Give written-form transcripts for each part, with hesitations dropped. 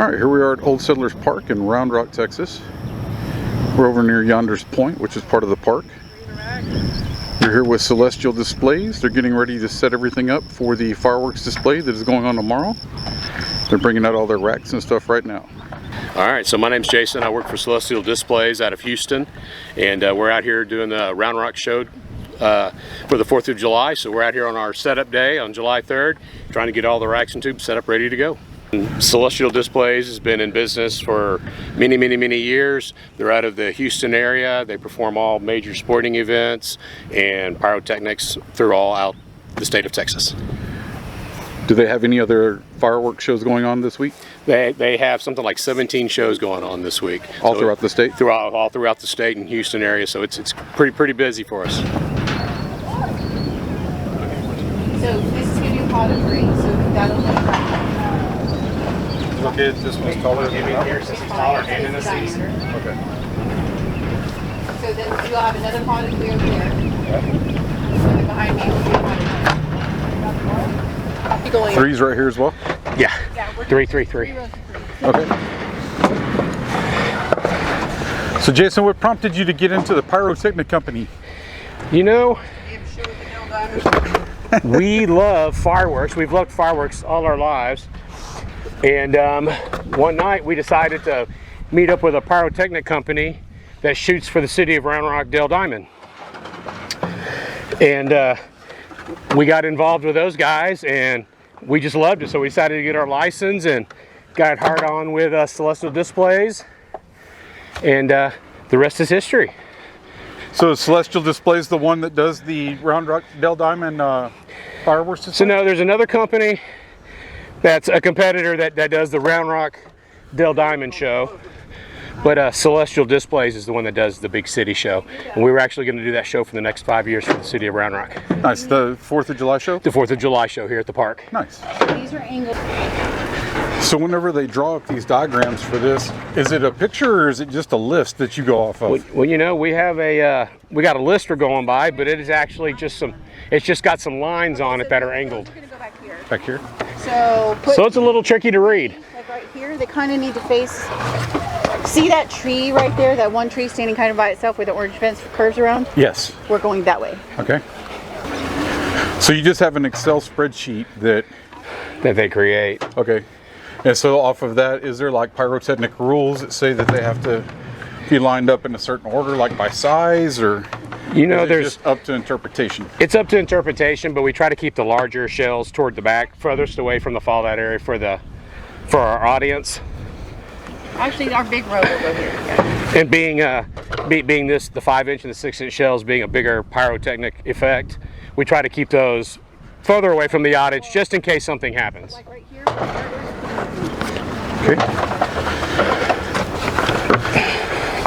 Alright, here we are at Old Settlers Park in Round Rock, Texas. We're over near Yonder's Point, which is part of the park. We're here with Celestial Displays. They're getting ready to set everything up for the fireworks display that is going on tomorrow. They're bringing out all their racks and stuff right now. Alright, so my name's Jason. I work for Celestial Displays out of Houston, and we're out here doing the Round Rock show for the 4th of July. So we're out here on our setup day on July 3rd, trying to get all the racks and tubes set up, ready to go. Celestial Displays has been in business for many years. They're out of the Houston area. They perform all major sporting events and pyrotechnics throughout the state of Texas. Do they have any other fireworks shows going on this week? They have something like 17 shows going on this week. All throughout the state? All throughout the state and Houston area, so it's pretty busy for us. So this is going to be a pot of 3, so that'll be Okay, this one's taller than that. Here, since he's taller, hand in the seats. Okay. So then you'll have another pot of 3 over there. And then behind me will be a pot of 4. Three's right here as well? Yeah, three. Okay. So Jason, what prompted you to get into the pyrotechnic company? You know, we love fireworks. We've loved fireworks all our lives. And one night we decided to meet up with a pyrotechnic company that shoots for the city of Round Rock, Dale Diamond. And we got involved with those guys and we just loved it. So we decided to get our license and got hard on with Celestial Displays. And the rest is history. So Celestial Displays the one that does the Round Rock, Dale Diamond fireworks display? So no, there's another company that's a competitor that does the Round Rock Dale Diamond show, but Celestial Displays is the one that does the big city show, and we were actually going to do that show for the next 5 years for the city of Round Rock. Nice. The 4th of July show? The 4th of July show here at the park. Nice. These are angled. So whenever they draw up these diagrams for this, is it a picture or is it just a list that you go off of? Well, you know, we have we got a list we're going by, but it is actually just it's just got some lines on it that are angled. We're going to go back here. Back here? So it's a little tricky to read. Like right here, they kind of need to face. See that tree right there? That one tree standing kind of by itself with the orange fence curves around? Yes. We're going that way. Okay. So you just have an Excel spreadsheet that They create. Okay. And so off of that, is there like pyrotechnic rules that say that they have to be lined up in a certain order, like by size, or you know, there's just up to interpretation? It's up to interpretation, but we try to keep the larger shells toward the back, furthest away from the fallout area for our audience. Actually, our big row will go here. Yeah. And being the 5-inch and the 6-inch shells being a bigger pyrotechnic effect, we try to keep those further away from the audience just in case something happens. Like right here. Okay.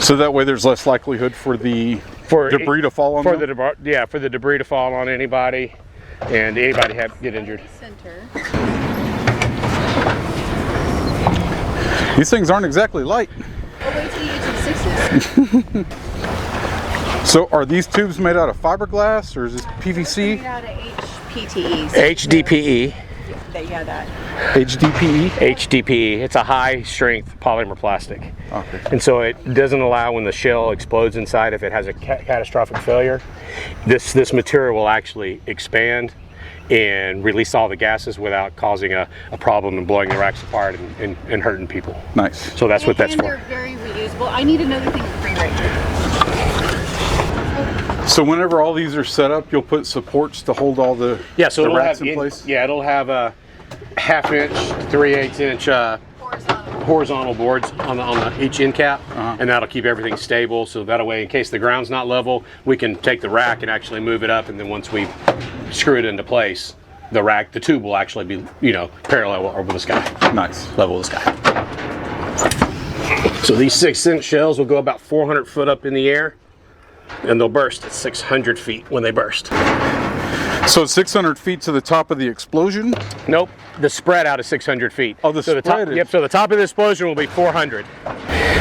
So that way there's less likelihood for the debris to fall on them? For the debris to fall on anybody and anybody get injured. Center. These things aren't exactly light. Oh, wait till you get to the 6s. So are these tubes made out of fiberglass or is this PVC? Made out of HPTEs. HDPE. Yeah, that. HDPE? HDPE. It's a high strength polymer plastic. Okay. And so it doesn't allow when the shell explodes inside, if it has a catastrophic failure, this material will actually expand and release all the gases without causing a problem and blowing the racks apart and hurting people. Nice. So that's what that's and for. They're very reusable. I need another thing for free right here. So whenever all these are set up, you'll put supports to hold all the racks in place? Yeah, it'll have a 1/2 inch, 3/8 inch horizontal boards on each end cap, and that'll keep everything stable. So that way, in case the ground's not level, we can take the rack and actually move it up, and then once we screw it into place, the tube will actually be, parallel over the sky. Nice. Level with the sky. So these 6-inch shells will go about 400 foot up in the air, and they'll burst at 600 feet when they burst. So it's 600 feet to the top of the explosion? Nope, the spread out is 600 feet. Oh, the spread is. Yep, so the top of the explosion will be 400.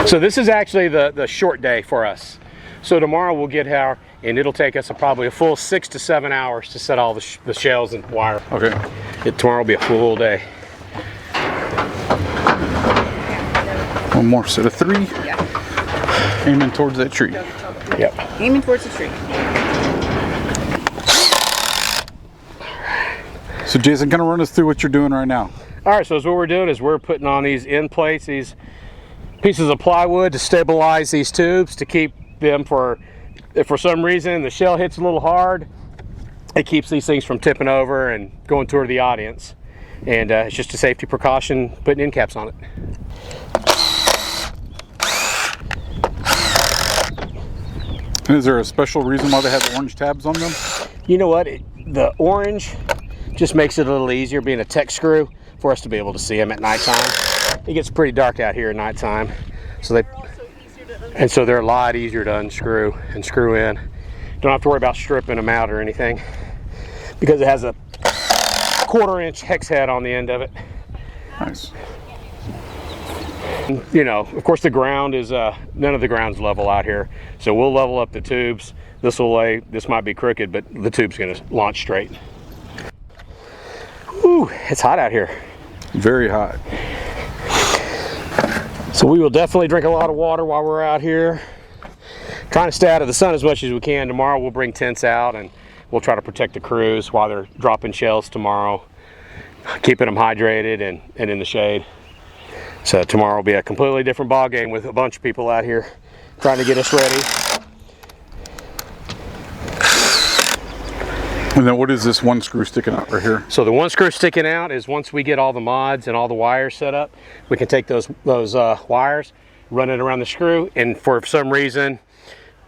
So this is actually the short day for us. So tomorrow we'll get our, and it'll take us probably a full 6 to 7 hours to set all the shells and wire. Okay. Tomorrow will be a full day. One more set of 3. Yeah. Aiming towards that tree. Yep. Aiming towards the tree. So Jason, kind of run us through what you're doing right now. All right, so what we're doing is we're putting on these end plates, these pieces of plywood to stabilize these tubes, to keep them if for some reason the shell hits a little hard, it keeps these things from tipping over and going toward the audience. And it's just a safety precaution putting end caps on it. And is there a special reason why they have orange tabs on them? You know what? The orange just makes it a little easier, being a tech screw, for us to be able to see them at nighttime. It gets pretty dark out here at nighttime, so they're a lot easier to unscrew and screw in. Don't have to worry about stripping them out or anything, because it has a 1/4 inch hex head on the end of it. Nice. You know, of course the ground is none of the ground's level out here, so we'll level up the tubes. This might be crooked, but the tube's going to launch straight. Ooh, it's hot out here. Very hot. So we will definitely drink a lot of water while we're out here, trying to stay out of the sun as much as we can. Tomorrow we'll bring tents out and we'll try to protect the crews while they're dropping shells tomorrow, keeping them hydrated and in the shade. So tomorrow will be a completely different ball game with a bunch of people out here trying to get us ready. And then what is this one screw sticking out right here? So the one screw sticking out is, once we get all the mods and all the wires set up, we can take those wires, run it around the screw, and for some reason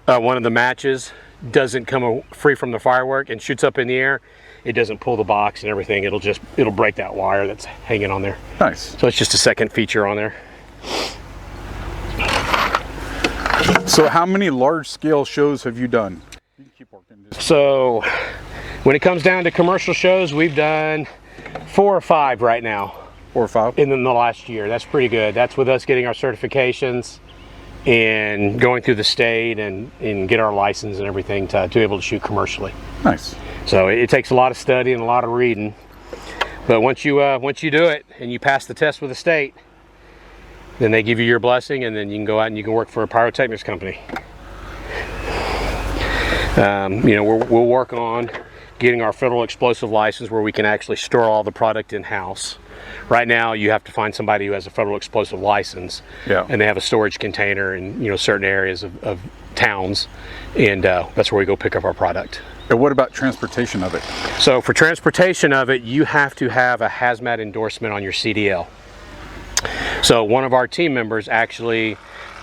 one of the matches doesn't come free from the firework and shoots up in the air, it doesn't pull the box and everything. It'll break that wire that's hanging on there. Nice. So it's just a second feature on there. So how many large scale shows have you done? You can keep working. So when it comes down to commercial shows, we've done 4 or 5 right now. 4 or 5? In the last year. That's pretty good. That's with us getting our certifications and going through the state and get our license and everything to be able to shoot commercially. Nice. So it takes a lot of study and a lot of reading. But once you do it and you pass the test with the state, then they give you your blessing, and then you can go out and you can work for a pyrotechnics company. You know, we'll work on getting our federal explosive license, where we can actually store all the product in-house. Right now you have to find somebody who has a federal explosive license, and they have a storage container in, you know, certain areas of towns, and that's where we go pick up our product. And what about transportation of it? So for transportation of it, you have to have a hazmat endorsement on your CDL. So one of our team members actually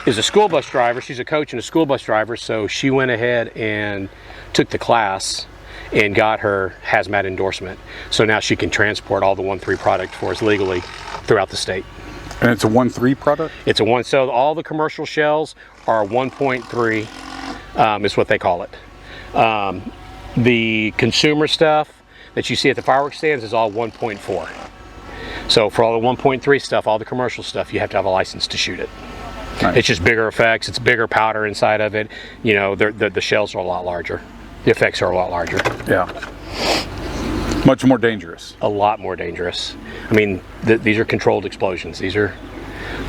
is a school bus driver. She's a coach and a school bus driver, so she went ahead and took the class and got her hazmat endorsement. So now she can transport all the 1.3 product for us legally throughout the state. And it's a 1.3 product? It's a 1, so all the commercial shells are 1.3 is what they call it. The consumer stuff that you see at the fireworks stands is all 1.4. So for all the 1.3 stuff, all the commercial stuff, you have to have a license to shoot it. Nice. It's just bigger effects, it's bigger powder inside of it. You know, the shells are a lot larger. The effects are a lot larger. Yeah. Much more dangerous. A lot more dangerous. I mean, these are controlled explosions. These are,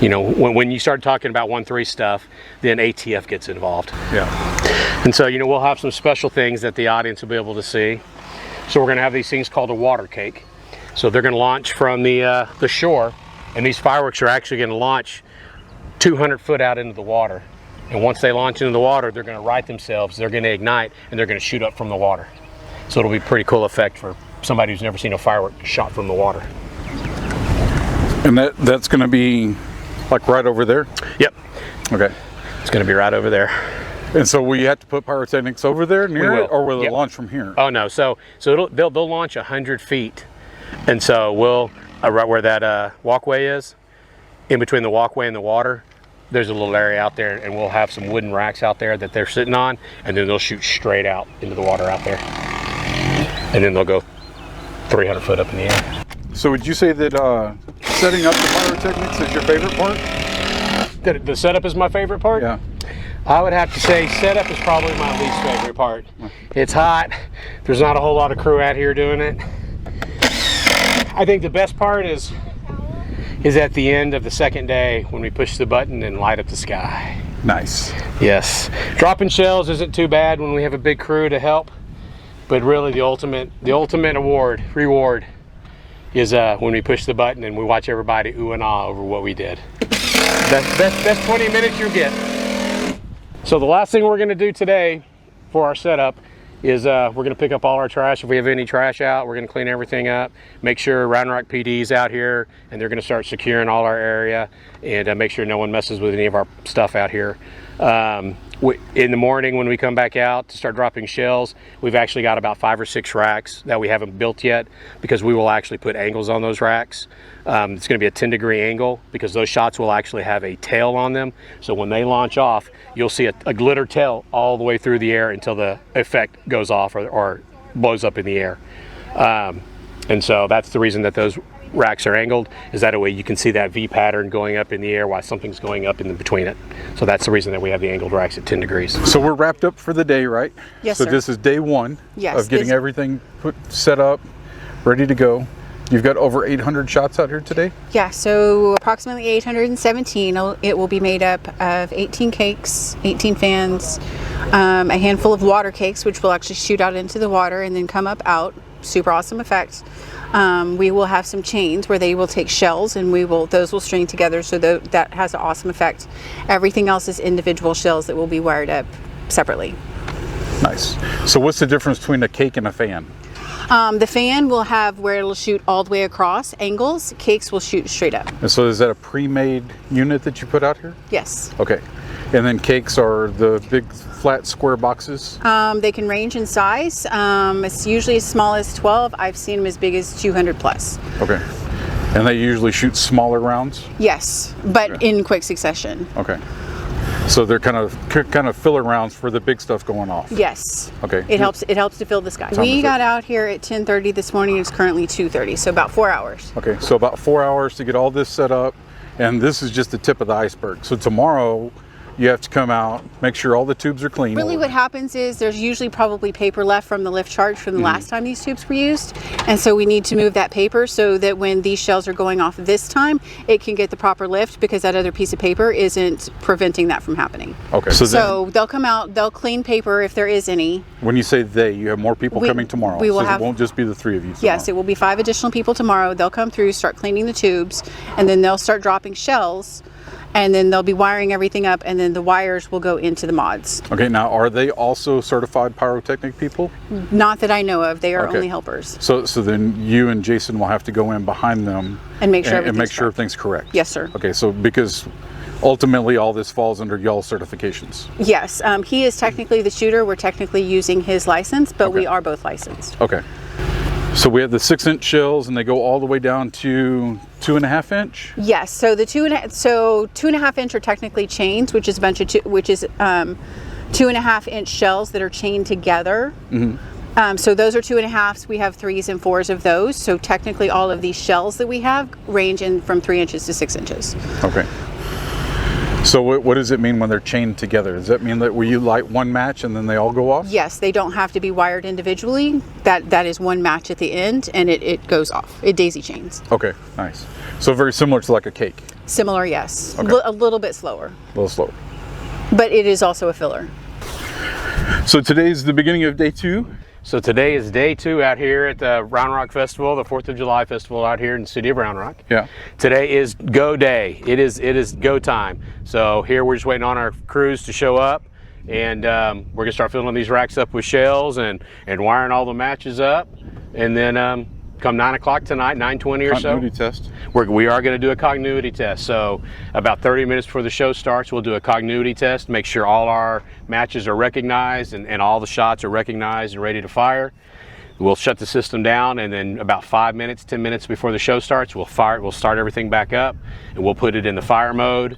you know, when you start talking about 1.3 stuff, then ATF gets involved. Yeah. And so, you know, we'll have some special things that the audience will be able to see. So we're going to have these things called a water cake. So they're going to launch from the shore, and these fireworks are actually going to launch 200 foot out into the water. And once they launch into the water, they're going to right themselves, they're going to ignite, and they're going to shoot up from the water. So it'll be a pretty cool effect for somebody who's never seen a firework shot from the water. And that's going to be like right over there? Yep. Okay. It's going to be right over there. And so we have to put pyrotechnics over there near it, or will it Yep. launch from here? Oh no, so they'll launch 100 feet. And so we'll, right where that walkway is, in between the walkway and the water, there's a little area out there, and we'll have some wooden racks out there that they're sitting on, and then they'll shoot straight out into the water out there. And then they'll go 300 foot up in the air. So would you say that setting up the pyrotechnics is your favorite part? The setup is my favorite part? Yeah. I would have to say setup is probably my least favorite part. It's hot. There's not a whole lot of crew out here doing it. I think the best part is is at the end of the second day when we push the button and light up the sky. Nice. Yes. Dropping shells isn't too bad when we have a big crew to help, but really the ultimate reward is when we push the button and we watch everybody ooh and ah over what we did. Best 20 minutes you'll get. So the last thing we're going to do today for our setup is we're going to pick up all our trash. If we have any trash out, we're going to clean everything up, make sure Round Rock PD's out here, and they're going to start securing all our area and make sure no one messes with any of our stuff out here. In the morning when we come back out to start dropping shells, we've actually got about 5 or 6 racks that we haven't built yet, because we will actually put angles on those racks. It's going to be a 10-degree angle because those shots will actually have a tail on them. So when they launch off, you'll see a glitter tail all the way through the air until the effect goes off or blows up in the air. And so that's the reason that those racks are angled, is that a way you can see that V pattern going up in the air while something's going up in between it. So that's the reason that we have the angled racks at 10 degrees. So we're wrapped up for the day, right? Yes, so sir. this is day 1 Yes, of getting everything set up, ready to go. You've got over 800 shots out here today? Yeah, so approximately 817. It will be made up of 18 cakes, 18 fans, a handful of water cakes, which will actually shoot out into the water and then come up out. Super awesome effect. We will have some chains where they will take shells and those will string together, so that has an awesome effect. Everything else is individual shells that will be wired up separately. Nice. So what's the difference between a cake and a fan? The fan will have where it'll shoot all the way across angles. Cakes will shoot straight up. And so is that a pre-made unit that you put out here? Yes. Okay. And then cakes are the big flat square boxes? They can range in size. It's usually as small as 12. I've seen them as big as 200 plus. Okay. And they usually shoot smaller rounds? Yes, but in quick succession. Okay. So they're kind of filler rounds for the big stuff going off. Yes. Okay. It helps to fill the sky. We got out here at 10:30 this morning. It's currently 2:30, so about 4 hours. Okay, so about 4 hours to get all this set up, and this is just the tip of the iceberg. So tomorrow you have to come out, make sure all the tubes are clean. Really what happens is there's usually probably paper left from the lift charge from the last time these tubes were used. And so we need to move that paper so that when these shells are going off this time, it can get the proper lift, because that other piece of paper isn't preventing that from happening. Okay. So they'll come out, they'll clean paper if there is any. When you say they, you have more people coming tomorrow. We will so have, it won't just be the 3 of you tomorrow. Yes, it will be 5 additional people tomorrow. They'll come through, start cleaning the tubes, and then they'll start dropping shells. And then they'll be wiring everything up, and then the wires will go into the mods. Okay, now are they also certified pyrotechnic people? Not that I know of. They are only helpers. So then you and Jason will have to go in behind them and make sure everything's correct. Yes, sir. Okay, so because ultimately all this falls under y'all's certifications. Yes, he is technically the shooter. We're technically using his license, but we are both licensed. Okay. So we have the 6-inch shells, and they go all the way down to 2.5 inch. Yes. So the 2.5 inch are technically chains, which is 2.5 inch shells that are chained together. So those are 2.5s. We have 3s and 4s of those. So technically, all of these shells that we have range in from 3 inches to 6 inches. Okay. So what does it mean when they're chained together? Does that mean that you light one match and then they all go off? Yes, they don't have to be wired individually. That is one match at the end, and it goes off. It daisy chains. Okay, nice. So very similar to like a cake. Similar, yes. Okay. A little bit slower. A little slower. But it is also a filler. So today's the beginning of day 2. So today is day 2 out here at the Round Rock Festival, the 4th of July Festival out here in the city of Round Rock. Yeah. Today is go day. It is go time. So here we're just waiting on our crews to show up, and we're gonna start filling these racks up with shells and wiring all the matches up, and then come 9 o'clock tonight, 9:20 or so. Continuity test. We are going to do a continuity test. So about 30 minutes before the show starts, we'll do a continuity test, make sure all our matches are recognized and all the shots are recognized and ready to fire. We'll shut the system down, and then about 5 minutes, 10 minutes before the show starts, we'll start everything back up, and we'll put it in the fire mode.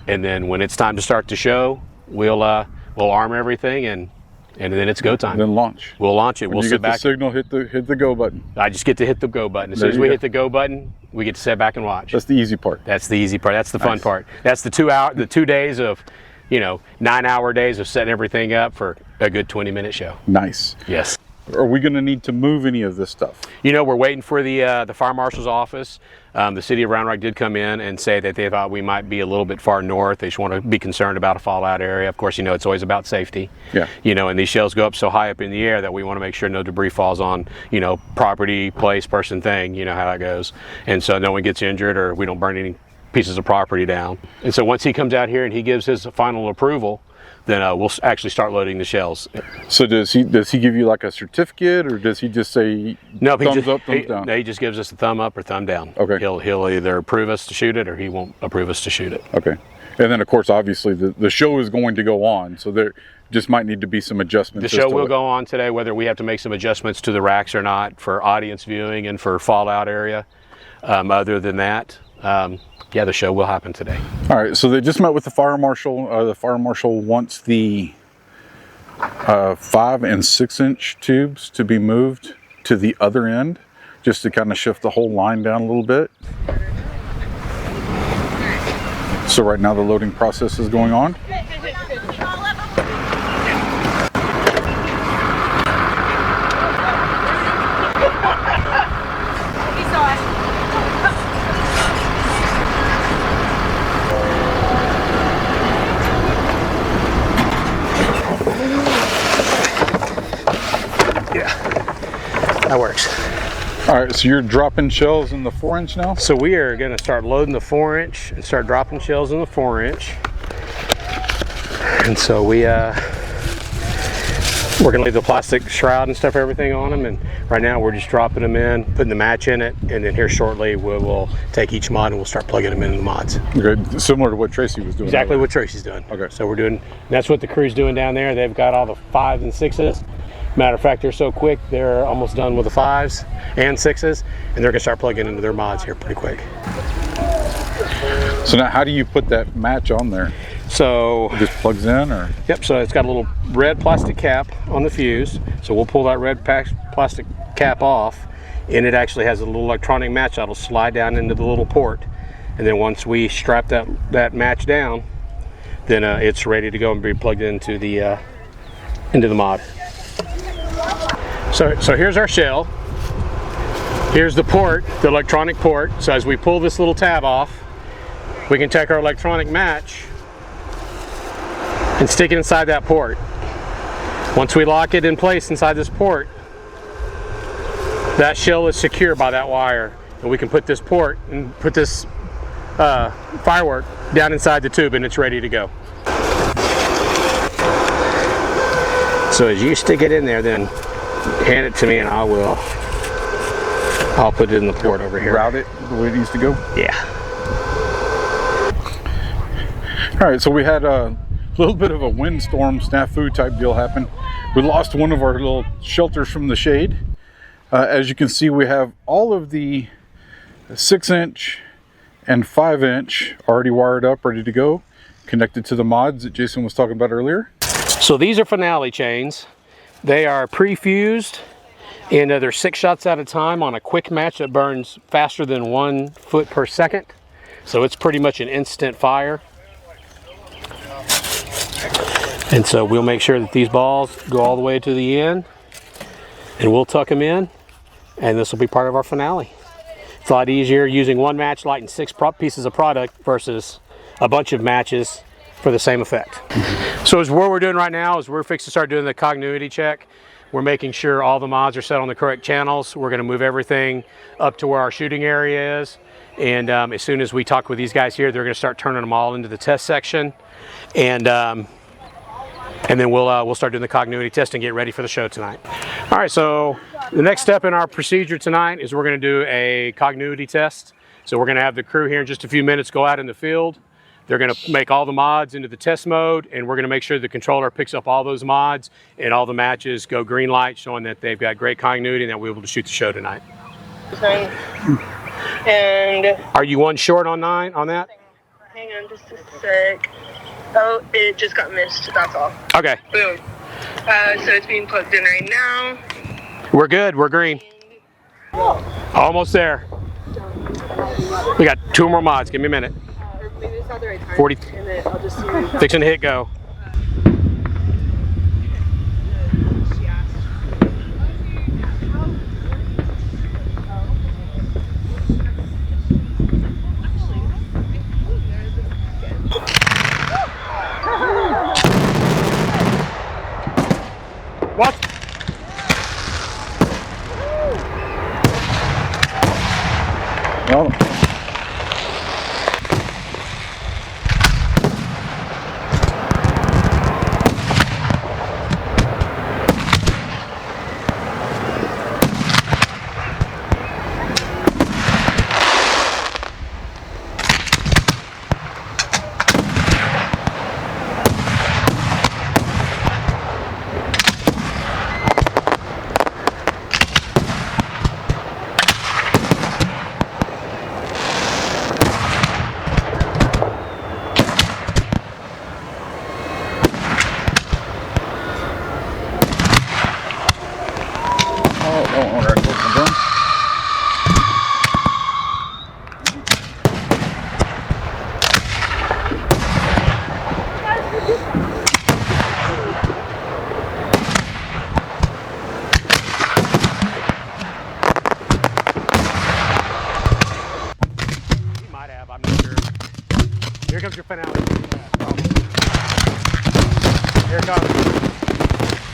And then when it's time to start the show, we'll arm everything, and then it's go time. And then launch. We'll launch it. When we'll you sit get back. the signal, hit the go button. I just get to hit the go button. As soon as we hit the go button, we get to sit back and watch. That's the easy part. That's the easy part. That's the fun part. That's the 2 days of, 9-hour days of setting everything up for a good 20-minute show. Nice. Yes. are we going to need to move any of this stuff? You know, we're waiting for the fire marshal's office. The city of Round Rock did come in and say that they thought we might be a little bit far north. They just want to be concerned about a fallout area. Of course, you know, it's always about safety. Yeah. You know, and these shells go up so high up in the air that we want to make sure no debris falls on, you know, property, place, person, thing. You know how that goes. And so no one gets injured or we don't burn any pieces of property down. And so once he comes out here and he gives his final approval, then we'll actually start loading the shells. So does he give you like a certificate, or does he just say no, thumbs up, thumbs down? No, he just gives us a thumb up or thumb down. Okay. He'll either approve us to shoot it or he won't approve us to shoot it. Okay. And then of course, obviously the show is going to go on, so there just might need to be some adjustments. The show will go on today, whether we have to make some adjustments to the racks or not for audience viewing and for fallout area. Other than that, yeah, the show will happen today. All right, so they just met with the fire marshal. The fire marshal wants the 5 and 6 inch tubes to be moved to the other end, just to kind of shift the whole line down a little bit. So right now the loading process is going on. That works. All right, so you're dropping shells in the 4 inch now? So we are going to start loading the 4 inch and start dropping shells in the 4 inch. And so we're going to leave the plastic shroud and stuff, everything on them. And right now we're just dropping them in, putting the match in it. And then here shortly we'll take each mod and we'll start plugging them into the mods. Okay, similar to what Tracy was doing. Exactly what Tracy's doing. Okay. So we're doing, that's what the crew's doing down there. They've got all the 5s and 6s. Matter of fact, they're so quick, they're almost done with the 5s and 6s, and they're gonna start plugging into their mods here pretty quick. So now how do you put that match on there? So It just plugs in, or? Yep, so it's got a little red plastic cap on the fuse. So we'll pull that red plastic cap off, and it actually has a little electronic match that'll slide down into the little port. And then once we strap that match down, then it's ready to go and be plugged into the mod. So here's our shell. Here's the port, the electronic port. So as we pull this little tab off, we can take our electronic match and stick it inside that port. Once we lock it in place inside this port, that shell is secure by that wire. And we can put this port and put this firework down inside the tube, and it's ready to go. So as you stick it in there, then hand it to me and I'll put it in the port over here. Route it the way it needs to go? Yeah. All right, so we had a little bit of a windstorm snafu type deal happen. We lost one of our little shelters from the shade. As you can see, we have all of the 6 inch and 5 inch already wired up, ready to go, connected to the mods that Jason was talking about earlier. So these are finale chains. They are pre-fused, and they're 6 shots at a time on a quick match that burns faster than 1 foot per second. So it's pretty much an instant fire. And so we'll make sure that these balls go all the way to the end, and we'll tuck them in, and this will be part of our finale. It's a lot easier using one match lighting 6 pieces of product versus a bunch of matches for the same effect. So what we're doing right now is we're fixing to start doing the continuity check. We're making sure all the mods are set on the correct channels. We're going to move everything up to where our shooting area is. And as soon as we talk with these guys here, they're going to start turning them all into the test section. And then we'll start doing the continuity test and get ready for the show tonight. All right, so the next step in our procedure tonight is we're going to do a continuity test. So we're going to have the crew here in just a few minutes go out in the field. They're going to make all the mods into the test mode, and we're going to make sure the controller picks up all those mods and all the matches go green light, showing that they've got great continuity and that we're able to shoot the show tonight. And are you 1 short on 9 on that? hang on just a sec. Oh, it just got missed. That's all. Okay. Boom. So it's being plugged in right now. We're good. We're green. Almost there. We got 2 more mods. Give me a minute. Maybe it's not the right time. 40. And then I'll just see. Fixing to hit go. Watch. Well, all right, folks, I'm done. He might have, I'm not sure. Here comes your finale. Here it comes.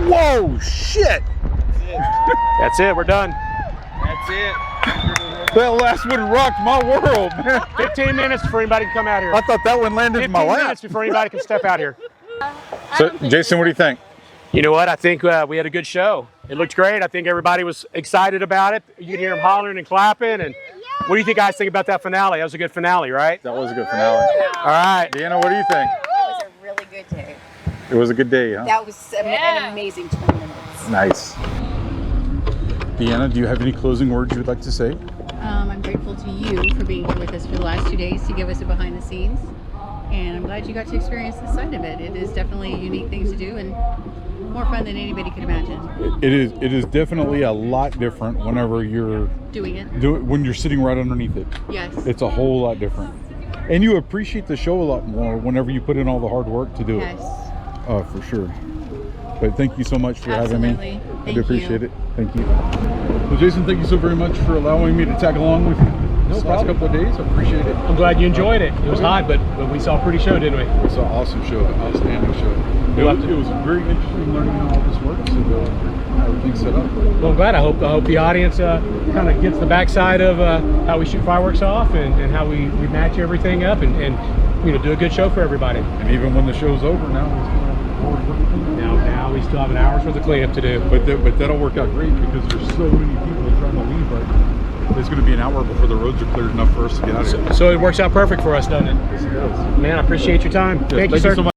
Whoa, shit! That's it, we're done. That's it. That last one rocked my world, man. 15 minutes before anybody can come out here. I thought that one landed in my 15 lap. minutes before anybody can step out here. So, Jason, what do you think? You know what? I think we had a good show. It looked great. I think everybody was excited about it. You could hear them hollering and clapping. And what do you think guys think about that finale? That was a good finale, right? That was a good finale. All right. Deanna, what do you think? It was a really good day. It was a good day, huh? That was an amazing 20 minutes. Nice. Deanna, do you have any closing words you would like to say? I'm grateful to you for being here with us for the last 2 days to give us a behind the scenes. And I'm glad you got to experience this side of it. It is definitely a unique thing to do and more fun than anybody could imagine. It is definitely a lot different whenever you're Doing it. when you're sitting right underneath it. Yes. It's a whole lot different. And you appreciate the show a lot more whenever you put in all the hard work to do Yes. it. For sure. But thank you so much for having me. Absolutely. I Thank do appreciate you. it. Thank you. Well, Jason, thank you so very much for allowing me to tag along with you this last couple of days. I appreciate it. I'm glad you enjoyed it. It was hot, but we saw a pretty show, didn't we? It's an awesome show, outstanding show. It was very interesting learning how all this works and how everything's set up. Well, I'm glad. I hope the audience kind of gets the backside of how we shoot fireworks off and how we match everything up and you know, do a good show for everybody. And even when the show's over now, we're still have more work to do. Now we still have an hour's worth of cleanup to do. But that'll work out great because there's so many people trying to leave right now. It's going to be an hour before the roads are cleared enough for us to get out of here. So it works out perfect for us, doesn't it? Yes, it does. Man, I appreciate your time. Yes, Thank you, sir. so much.